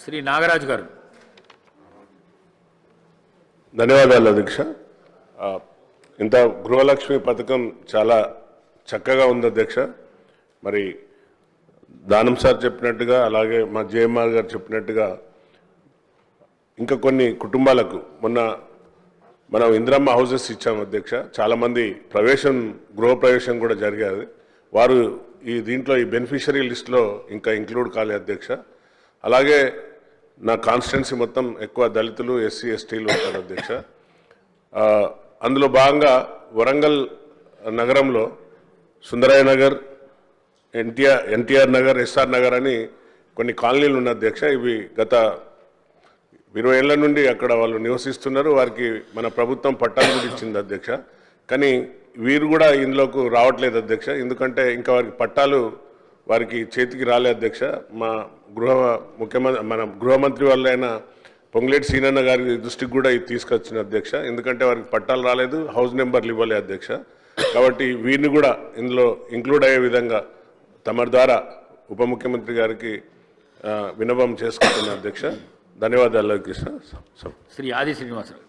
శ్రీ నాగరాజు గారు. ధన్యవాదాలు అధ్యక్ష. ఇంత గృహలక్ష్మి పథకం చాలా చక్కగా ఉంది అధ్యక్ష. మరి దానం సార్ చెప్పినట్టుగా అలాగే మా జేఎంఆర్ గారు చెప్పినట్టుగా ఇంకా కొన్ని కుటుంబాలకు మొన్న మనం ఇందిరమ్మ హౌసెస్ ఇచ్చాము అధ్యక్ష. చాలామంది గృహప్రవేశం కూడా జరిగారు. వారు దీంట్లో ఈ బెనిఫిషరీ లిస్ట్లో ఇంకా ఇంక్లూడ్ కాలేదు అధ్యక్ష. అలాగే నా కాన్స్టిట్యున్సీ మొత్తం ఎక్కువ దళితులు, ఎస్సీ, ఎస్టీలు ఉంటారు అధ్యక్ష. అందులో భాగంగా వరంగల్ నగరంలో సుందరయ్య నగర్, ఎన్టీఆర్ నగర్, ఎస్ఆర్ నగర్ అని కొన్ని కాలనీలు ఉన్న అధ్యక్ష. ఇవి గత 20 ఏళ్ల నుండి అక్కడ వాళ్ళు నివసిస్తున్నారు. వారికి మన ప్రభుత్వం పట్టాలు కూడా ఇచ్చింది అధ్యక్ష. కానీ వీరు కూడా ఇందులోకి రావట్లేదు అధ్యక్ష. ఎందుకంటే ఇంకా వారికి పట్టాలు వారికి చేతికి రాలే అధ్యక్ష. మన గృహమంత్రి వాళ్ళైన పొంగులేటి సీనన్న గారి దృష్టికి కూడా ఇది తీసుకొచ్చిన అధ్యక్ష. ఎందుకంటే వారికి పట్టాలు రాలేదు, హౌస్ నెంబర్లు ఇవ్వలే అధ్యక్ష. కాబట్టి వీరిని కూడా ఇందులో ఇంక్లూడ్ అయ్యే విధంగా తమ ద్వారా ఉప ముఖ్యమంత్రి గారికి విన్నపం చేసుకుంటున్న అధ్యక్ష. ధన్యవాదాలు కృష్ణ. శ్రీ ఆది శ్రీనివాసరావు.